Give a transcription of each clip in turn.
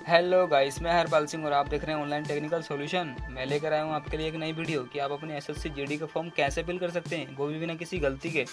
Hello guys, मैं हरपाल सिंह और आप देख रहे हैं ऑनलाइन टेक्निकल सॉल्यूशन। मैं लेकर आया हूँ आपके लिए एक नई वीडियो कि आप अपने एसएससी जीडी का फॉर्म कैसे फिल कर सकते हैं, वो भी बिना किसी गलती के।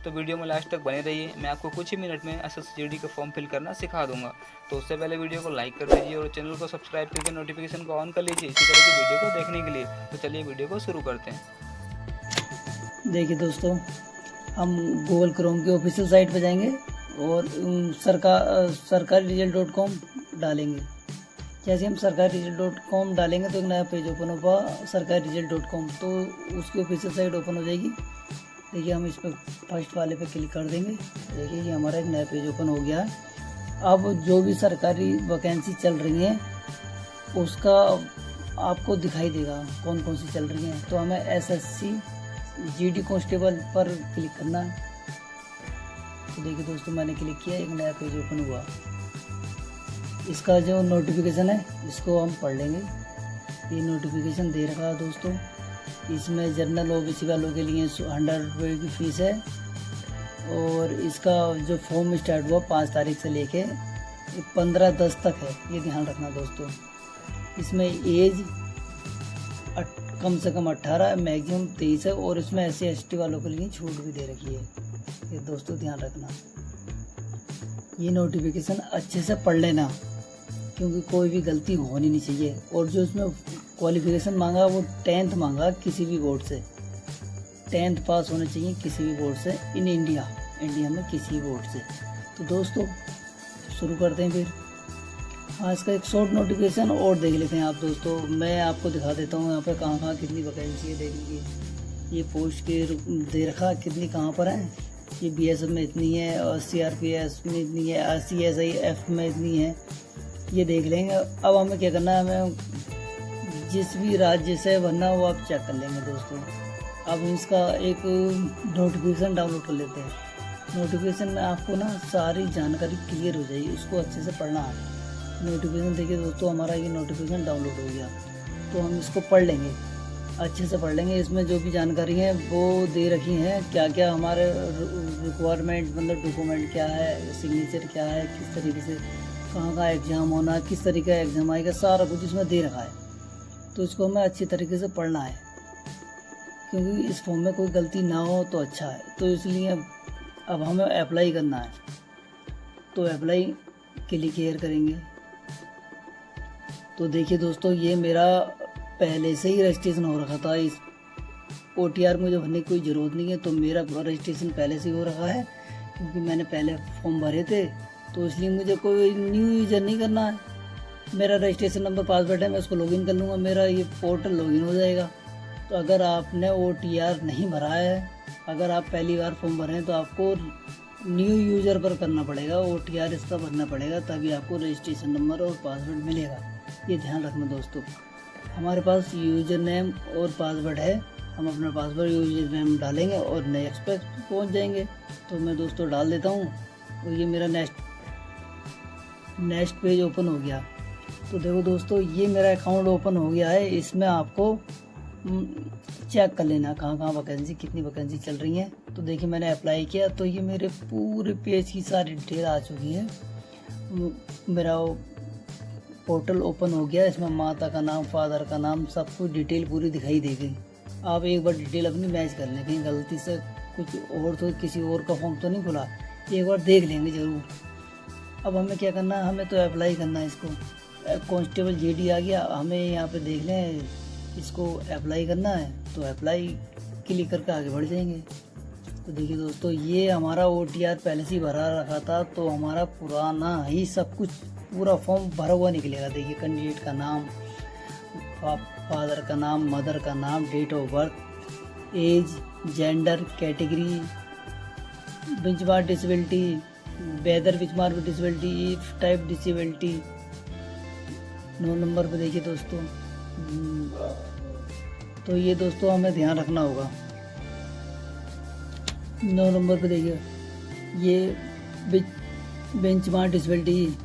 तो वीडियो में लास्ट तक बने रहिए, मैं आपको कुछ ही मिनट में एसएससी जीडी का फॉर्म फिल करना सिखा दूंगा। तो उससे पहले वीडियो को लाइक कर दीजिए और चैनल को सब्सक्राइब करके नोटिफिकेशन को ऑन कर लीजिए इसी तरह की वीडियो को देखने के लिए। तो चलिए वीडियो को शुरू करते हैं। देखिए दोस्तों, हम गूगल क्रोम की ऑफिशियल साइट पर जाएंगे और सरकारी रिजल्ट .com डालेंगे। जैसे हम सरकारी रिजल्ट .com डालेंगे तो एक नया पेज ओपन होगा, सरकारी रिजल्ट .com, तो उसकी ऑफिशियल साइट ओपन हो जाएगी। देखिए, हम इस पर फर्स्ट वाले पे क्लिक कर देंगे। देखिए, ये हमारा एक नया पेज ओपन हो गया है। अब जो भी सरकारी वैकेंसी चल रही हैं उसका आपको दिखाई देगा कौन कौन सी चल रही हैं। तो हमें एसएससी जीडी कांस्टेबल पर क्लिक करना है। तो देखिए दोस्तों, मैंने क्लिक किया, एक नया पेज ओपन हुआ। इसका जो नोटिफिकेशन है इसको हम पढ़ लेंगे। ये नोटिफिकेशन दे रखा है दोस्तों। इसमें जनरल ओबीसी वालों के लिए 100 रुपये की फ़ीस है और इसका जो फॉर्म स्टार्ट हुआ 5 तारीख से लेके 15/10 तक है, ये ध्यान रखना दोस्तों। इसमें एज कम से कम 18, मैक्सिमम 23 है और इसमें SC/ST वालों के लिए छूट भी दे रखी है, ये दोस्तों ध्यान रखना। ये नोटिफिकेशन अच्छे से पढ़ लेना क्योंकि कोई भी गलती होनी नहीं चाहिए। और जो इसमें क्वालिफिकेशन मांगा वो 10th मांगा, किसी भी बोर्ड से 10th पास होना चाहिए, किसी भी बोर्ड से इन इंडिया में किसी बोर्ड से। तो दोस्तों शुरू करते हैं फिर। हाँ, इसका एक शॉर्ट नोटिफिकेशन और देख लेते हैं आप दोस्तों। मैं आपको दिखा देता हूँ यहाँ पे कहाँ कहाँ कितनी वैकेंसी है। देख लीजिए, ये पोस्ट के दे रखा कितनी कहाँ पर है। ये BSF में इतनी है और CRPS में इतनी है, CSIF में इतनी है, ये देख लेंगे। अब हमें क्या करना है, हमें जिस भी राज्य से भरना वो आप चेक कर लेंगे दोस्तों। अब इसका एक नोटिफिकेशन डाउनलोड कर लेते हैं। नोटिफिकेशन में आपको ना सारी जानकारी क्लियर हो जाएगी, उसको अच्छे से पढ़ना है। नोटिफिकेशन देखिए दोस्तों, हमारा ये नोटिफिकेशन डाउनलोड हो गया। तो हम इसको पढ़ लेंगे, अच्छे से पढ़ लेंगे। इसमें जो भी जानकारी है वो दे रखी हैं, क्या क्या हमारे रिक्वायरमेंट, मतलब डॉक्यूमेंट क्या है, सिग्नेचर क्या है, किस तरीके से कहाँ का एग्ज़ाम होना है, किस तरीके का एग्ज़ाम आएगा, सारा कुछ इसमें दे रखा है। तो इसको हमें अच्छी तरीके से पढ़ना है क्योंकि इस फॉर्म में कोई गलती ना हो तो अच्छा है। तो इसलिए अब हमें अप्लाई करना है, तो अप्लाई क्लियर करेंगे। तो देखिए दोस्तों, ये मेरा पहले से ही रजिस्ट्रेशन हो रखा था। इस OTR मुझे भरने की कोई ज़रूरत नहीं है, तो मेरा रजिस्ट्रेशन पहले से ही हो रखा है क्योंकि मैंने पहले फॉर्म भरे थे। तो इसलिए मुझे कोई न्यू यूज़र नहीं करना है। मेरा रजिस्ट्रेशन नंबर, पासवर्ड है, मैं उसको लॉगिन कर लूँगा, मेरा ये पोर्टल लॉगिन हो जाएगा। तो अगर आपने OTR नहीं भरा है, अगर आप पहली बार फॉर्म भरें तो आपको न्यू यूज़र पर करना पड़ेगा, OTR इसका भरना पड़ेगा, तभी आपको रजिस्ट्रेशन नंबर और पासवर्ड मिलेगा। ये ध्यान रखना दोस्तों। हमारे पास यूज़र नेम और पासवर्ड है, हम अपना पासवर्ड यूज़र नेम डालेंगे और नेक्स्ट पे पहुंच जाएंगे। तो मैं दोस्तों डाल देता हूं और ये मेरा नेक्स्ट पेज ओपन हो गया। तो देखो दोस्तों, ये मेरा अकाउंट ओपन हो गया है। इसमें आपको चेक कर लेना कहाँ कहाँ वैकेंसी, कितनी वैकेंसी चल रही है। तो देखिए, मैंने अप्लाई किया तो ये मेरे पूरे पेज की सारी डिटेल आ चुकी है। मेरा पोर्टल ओपन हो गया, इसमें माता का नाम, फादर का नाम, सब कुछ डिटेल पूरी दिखाई देगी। आप एक बार डिटेल अपनी मैच कर लें, कहीं गलती से कुछ और तो किसी और का फॉर्म तो नहीं खुला, एक बार देख लेंगे ज़रूर। अब हमें क्या करना है, हमें तो अप्लाई करना है इसको। कांस्टेबल जीडी आ गया, हमें यहाँ पे देख लें, इसको अप्लाई करना है। तो अप्लाई क्लिक करके आगे बढ़ जाएंगे। तो देखिए दोस्तों, ये हमारा OTR पहले से ही भरा रखा था, तो हमारा पुराना ही सब कुछ पूरा फॉर्म भरा हुआ निकलेगा। देखिए, कैंडिडेट का नाम, फादर का नाम, मदर का नाम, date of birth, age, gender, category, benchmark disability, whether benchmark disability, if type disability. 9 number पे देखिए दोस्तों, तो ये दोस्तों हमें ध्यान रखना होगा। 9 नंबर पे देखिए, ये बेंचमार्क डिसेबिलिटी,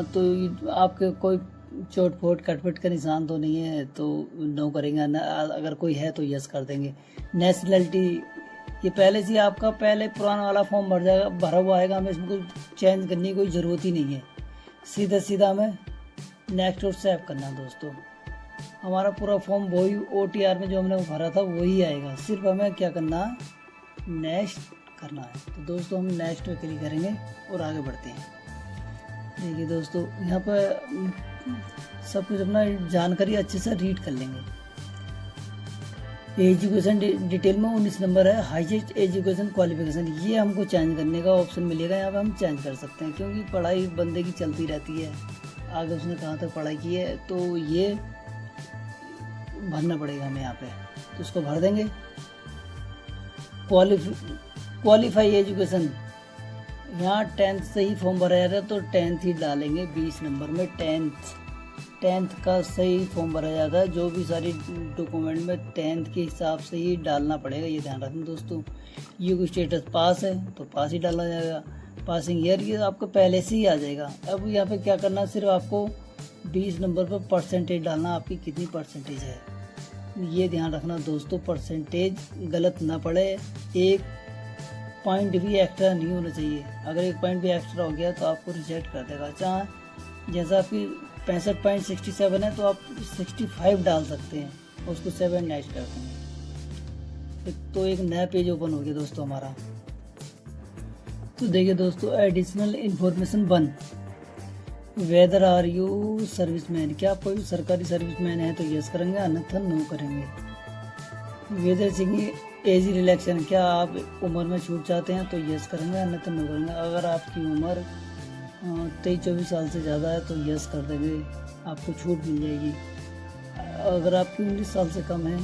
तो आपके कोई चोट फोट कटपट का निशान तो नहीं है, तो नो करेंगे ना, अगर कोई है तो यस कर देंगे। नेशनलिटी, ये पहले से आपका पहले पुराना वाला फॉर्म भरा हुआ आएगा, हमें इसमें कोई चेंज करने की कोई ज़रूरत ही नहीं है। सीधा सीधा हमें नेक्स्ट और सेव करना है दोस्तों। हमारा पूरा फॉर्म वही OTR में जो हमने भरा था वही आएगा, सिर्फ हमें क्या करना है, नेक्स्ट करना है। तो दोस्तों हम नेक्स्ट पे क्लिक करेंगे और आगे बढ़ते हैं। देखिए दोस्तों यहाँ पर सब कुछ अपना जानकारी अच्छे से रीड कर लेंगे। एजुकेशन डिटेल में 19 नंबर है, हाईएस्ट एजुकेशन क्वालिफिकेशन, ये हमको चेंज करने का ऑप्शन मिलेगा। यहाँ पे हम चेंज कर सकते हैं क्योंकि पढ़ाई बंदे की चलती रहती है, आगे उसने कहाँ तक पढ़ाई की है, तो ये भरना पड़ेगा हमें यहाँ पे, तो उसको भर देंगे। क्वालिफाई एजुकेशन, यहाँ 10th से ही फॉर्म भरा जा रहा है तो 10th ही डालेंगे। 20 नंबर में 10th का सही फॉर्म भरा जाता है, जो भी सारी डॉक्यूमेंट में 10th के हिसाब से ही डालना पड़ेगा, ये ध्यान रखें दोस्तों। ये कोई स्टेटस पास है तो पास ही डाला जाएगा, पासिंग ईयर ये आपको पहले से ही आ जाएगा। अब यहाँ पे क्या करना है, सिर्फ आपको 20 नंबर पर परसेंटेज डालना, आपकी कितनी परसेंटेज है ये ध्यान रखना दोस्तों। परसेंटेज गलत ना पड़े, एक पॉइंट भी एक्स्ट्रा नहीं होना चाहिए। अगर एक पॉइंट भी एक्स्ट्रा हो गया तो आपको रिजेक्ट कर देगा। चाहे जैसा आपकी 65.67 है तो आप 65 डाल सकते हैं, उसको 7 नेक्स्ट करते हैं तो एक नया पेज ओपन हो गया दोस्तों हमारा। तो देखिए दोस्तों, additional information 1, whether are you serviceman, क्या आप कोई सरकारी सर्विसमैन है तो यस करेंगे, अन्यथा नो करेंगे। वेदर सिंह एज रिलैक्शन, क्या आप उम्र में छूट चाहते हैं तो यस करेंगे, अन्यथा नो करेंगे। अगर आपकी उम्र 23-24 साल से ज़्यादा है तो यस कर देंगे, आपको छूट मिल जाएगी। अगर आपकी 19 साल से कम है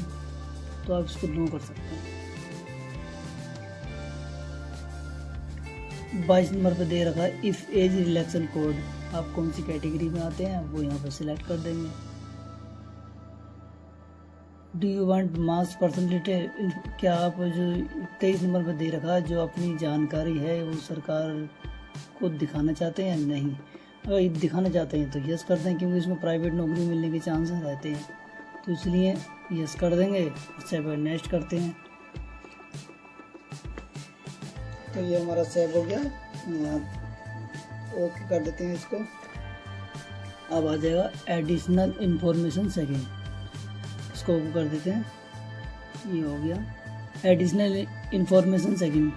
तो आप इसको नो कर सकते हैं। 22 नंबर पे दे रखा है इफ़ एज रिलैक्शन कोड, आप कौन सी कैटेगरी में आते हैं वो यहाँ पर सिलेक्ट कर देंगे। Do you want mass person detail, क्या आप जो 23 नंबर पर दे रखा है जो अपनी जानकारी है वो सरकार को दिखाना चाहते हैं या नहीं। अगर दिखाना चाहते हैं तो यस कर दें, क्योंकि इसमें प्राइवेट नौकरी मिलने के चांसेस रहते हैं, तो इसलिए यस कर देंगे। सेव एंड नेक्स्ट करते हैं तो ये हमारा सेव हो गया, ओके कर देते हैं इसको। अब आ जाएगा एडिशनल इंफॉर्मेशन सेकेंड, इसको ओके कर देते हैं, ये हो गया एडिशनल इंफॉर्मेशन सेकेंड।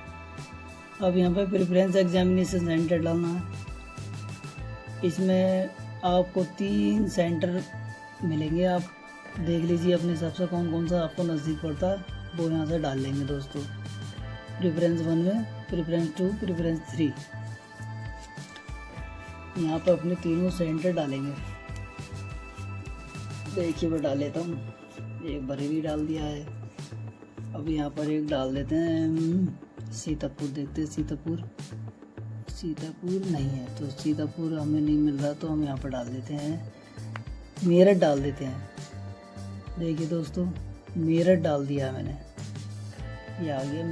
अब यहाँ पे प्रेफरेंस एग्जामिनेशन सेंटर डालना है। इसमें आपको 3 सेंटर मिलेंगे, आप देख लीजिए अपने हिसाब से कौन कौन सा आपको नज़दीक पड़ता है वो यहाँ से डाल लेंगे दोस्तों। प्रेफरेंस 1 में, प्रेफरेंस 2, प्रेफरेंस 3, यहाँ पर अपने तीनों सेंटर डालेंगे। देखिए मैं डाल लेता हूँ, एक बरेली डाल दिया है। अब यहाँ पर एक डाल देते हैं सीतापुर, देखते हैं सीतापुर नहीं है तो सीतापुर हमें नहीं मिल रहा तो हम यहाँ पर डाल देते हैं मेरठ, डाल देते हैं। देखिए दोस्तों मेरठ डाल दिया मैंने, ये आ गया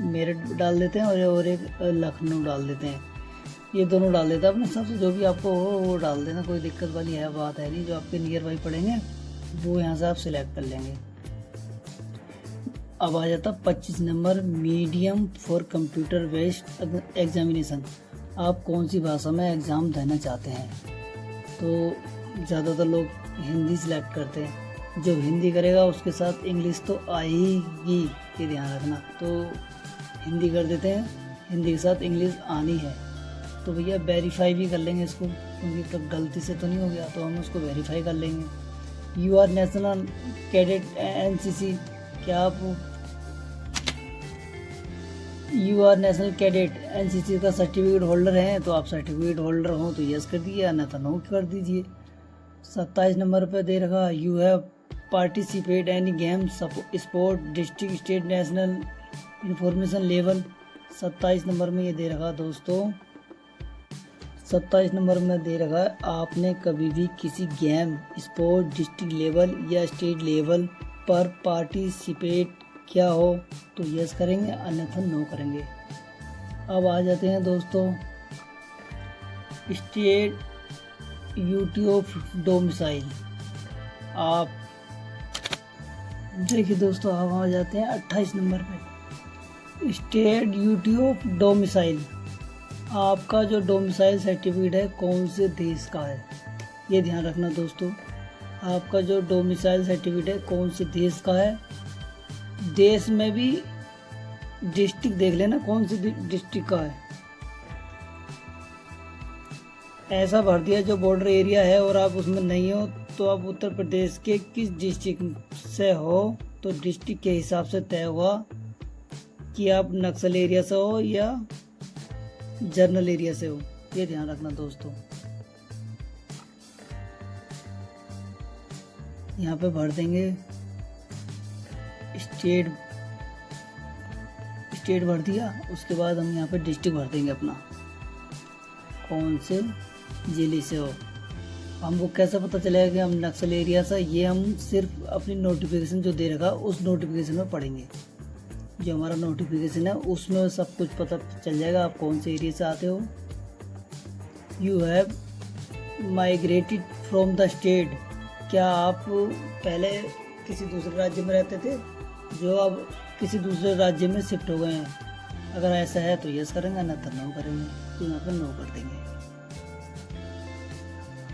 मेरठ डाल देते हैं और एक लखनऊ डाल देते हैं। ये दोनों डाल देते हैं, अपने हिसाब से जो भी आपको हो वो डाल देना, कोई दिक्कत वाली है बात है नहीं। जो आपके नियर बाई पड़ेंगे वो यहाँ से आप सिलेक्ट कर लेंगे। अब आ जाता 25 number medium for computer based examination, आप कौन सी भाषा में एग्ज़ाम देना चाहते हैं। तो ज़्यादातर लोग हिंदी सिलेक्ट करते हैं, जो हिंदी करेगा उसके साथ इंग्लिश तो आएगी, ये ध्यान रखना। तो हिंदी कर देते हैं, हिंदी के साथ इंग्लिश आनी है तो भैया वेरीफाई भी कर लेंगे इसको, क्योंकि तब गलती से तो नहीं हो गया, तो हम उसको वेरीफाई कर लेंगे। You are national cadet NCC, क्या आप you are national cadet NCC का सर्टिफिकेट होल्डर हैं तो आप सर्टिफिकेट होल्डर हो तो यस कर दीजिए, अन्यथा नो कर दीजिए। 27 नंबर पर दे रखा you have participate any game sport district state national information level. 27 number में ये दे रखा दोस्तों, 27 नंबर में दे रखा है आपने कभी भी किसी गेम स्पोर्ट डिस्ट्रिक्ट लेवल या स्टेट लेवल पर पार्टिसिपेट किया हो तो यस करेंगे, अन्यथा नो करेंगे। अब आ जाते हैं दोस्तों स्टेट यूट्यूब डोमिसाइल। आप देखिए दोस्तों, अब आ जाते हैं 28 नंबर पे स्टेट यूट्यूब डोमिसाइल। आपका जो डोमिसाइल सर्टिफिकेट है कौन से देश का है, ये ध्यान रखना दोस्तों। आपका जो डोमिसाइल सर्टिफिकेट है कौन से देश का है, देश में भी डिस्ट्रिक्ट देख लेना कौन सी डिस्ट्रिक्ट का है। ऐसा भर दिया जो बॉर्डर एरिया है और आप उसमें नहीं हो तो आप उत्तर प्रदेश के किस डिस्ट्रिक्ट से हो, तो डिस्ट्रिक्ट के हिसाब से तय हुआ कि आप नक्सल एरिया से हो या जर्नल एरिया से हो, ये ध्यान रखना दोस्तों। यहाँ पे भर देंगे स्टेट भर दिया, उसके बाद हम यहाँ पे डिस्ट्रिक्ट भर देंगे अपना, कौन से जिले से हो। हमको कैसे पता चलेगा कि हम नक्सल एरिया से, ये हम सिर्फ अपनी नोटिफिकेशन जो दे रखा उस नोटिफिकेशन में पढ़ेंगे। जो हमारा नोटिफिकेशन है उसमें सब कुछ पता चल जाएगा आप कौन से एरिया से आते हो। You have migrated from the state, क्या आप पहले किसी दूसरे राज्य में रहते थे जो अब किसी दूसरे राज्य में शिफ्ट हो गए हैं। अगर ऐसा है तो यस करेंगे, न तो नो करेंगे, तो यहाँ पर नो कर देंगे।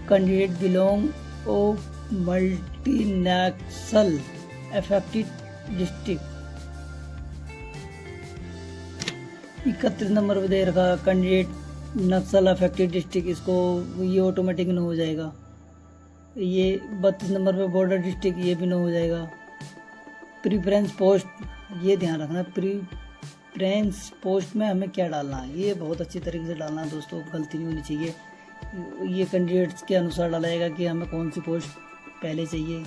कैंडिडेट बिलोंग ओ मल्टीनेशनल अफेक्टेड डिस्ट्रिक्ट, 31 नंबर पे दे रखा कैंडिडेट नक्सल अफेक्टेड डिस्ट्रिक्ट, इसको ये ऑटोमेटिक नो हो जाएगा। ये 32 नंबर पे बॉर्डर डिस्ट्रिक्ट, ये भी नो हो जाएगा। प्रीफरेंस पोस्ट, ये ध्यान रखना प्रीफरेंस पोस्ट में हमें क्या डालना है, ये बहुत अच्छी तरीके से डालना है दोस्तों, गलती नहीं होनी चाहिए। ये कैंडिडेट्स के अनुसार डाला जाएगा कि हमें कौन सी पोस्ट पहले चाहिए,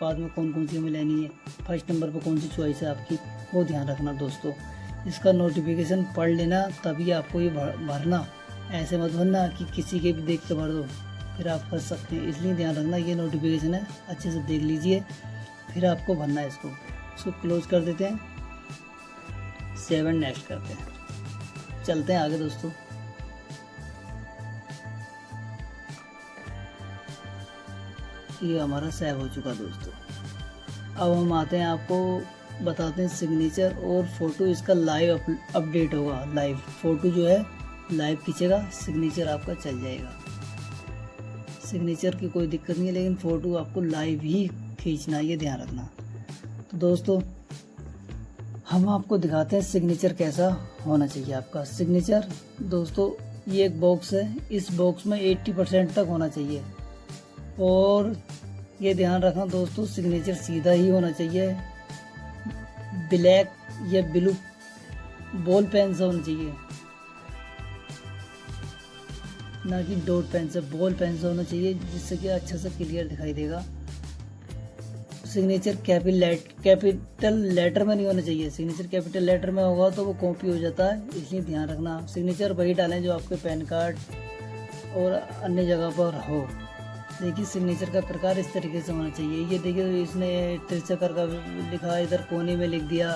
बाद में कौन कौन सी हमें लेनी है, फर्स्ट नंबर पर कौन सी चॉइस है आपकी, वो ध्यान रखना दोस्तों। इसका नोटिफिकेशन पढ़ लेना तभी आपको ये भरना, ऐसे मत भरना कि किसी के भी देख के भर दो, फिर आप फंस सकते हैं। इसलिए ध्यान रखना ये नोटिफिकेशन है, अच्छे से देख लीजिए फिर आपको भरना है। इसको क्लोज कर देते हैं, 7 नेक्स्ट करते हैं, चलते हैं आगे दोस्तों। ये हमारा सेव हो चुका दोस्तों। अब हम आते हैं, आपको बताते हैं सिग्नेचर और फोटो, इसका लाइव अपडेट होगा। लाइव फोटो जो है लाइव खींचेगा, सिग्नेचर आपका चल जाएगा। सिग्नेचर की कोई दिक्कत नहीं है, लेकिन फ़ोटो आपको लाइव ही खींचना, ये ध्यान रखना। तो दोस्तों हम आपको दिखाते हैं सिग्नेचर कैसा होना चाहिए आपका। सिग्नेचर दोस्तों ये एक बॉक्स है, इस बॉक्स में 80% तक होना चाहिए। और ये ध्यान रखना दोस्तों सिग्नेचर सीधा ही होना चाहिए, ब्लैक या ब्लू बॉल पेन से होना चाहिए, ना कि डॉट पेन से, बॉल पेन से होना चाहिए, जिससे कि अच्छा से क्लियर दिखाई देगा। सिग्नेचर कैपिटल लेटर में नहीं होना चाहिए, सिग्नेचर कैपिटल लेटर में होगा तो वो कॉपी हो जाता है, इसलिए ध्यान रखना। सिग्नेचर वही डालें जो आपके पैन कार्ड और अन्य जगह पर हो। देखिए सिग्नेचर का प्रकार इस तरीके से होना चाहिए। ये देखिए इसने त्रिचक्र का लिखा, इधर कोने में लिख दिया,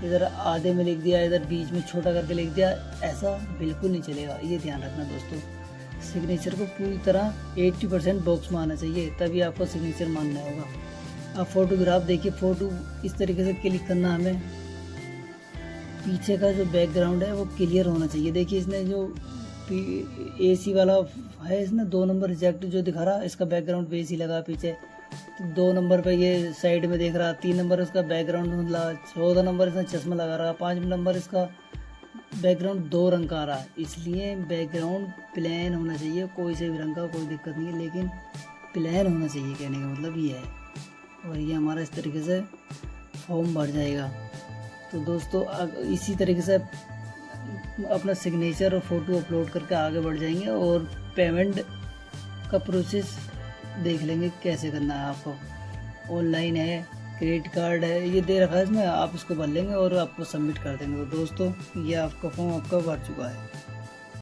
इधर आधे में लिख दिया, इधर बीच में छोटा करके लिख दिया, ऐसा बिल्कुल नहीं चलेगा, ये ध्यान रखना दोस्तों। सिग्नेचर को पूरी तरह 80% बॉक्स में आना चाहिए, तभी आपको सिग्नेचर मानना होगा। अब फोटोग्राफ देखिए, फ़ोटो इस तरीके से क्लिक करना, हमें पीछे का जो बैकग्राउंड है वो क्लियर होना चाहिए। देखिए इसने जो AC वाला है, इसने 2 नंबर रिजेक्ट जो दिखा रहा, इसका बैकग्राउंड पे AC लगा पीछे, तो 2 नंबर पे ये साइड में देख रहा, 3 नंबर इसका बैकग्राउंड धुंधला, 14 नंबर इसने चश्मा लगा रहा, 5 नंबर इसका बैकग्राउंड 2 रंग का आ रहा। इसलिए बैकग्राउंड प्लेन होना चाहिए, कोई से भी रंग का कोई दिक्कत नहीं है, लेकिन प्लेन होना चाहिए, कहने का मतलब ये है। और ये हमारा इस तरीके से फॉर्म भर जाएगा। तो दोस्तों इसी तरीके से अपना सिग्नेचर और फ़ोटो अपलोड करके आगे बढ़ जाएंगे और पेमेंट का प्रोसेस देख लेंगे कैसे करना है आपको। ऑनलाइन है, क्रेडिट कार्ड है, ये दे रखा है इसमें, आप इसको भर लेंगे और आपको सबमिट कर देंगे। तो दोस्तों ये आपका फॉर्म आपका भर चुका है।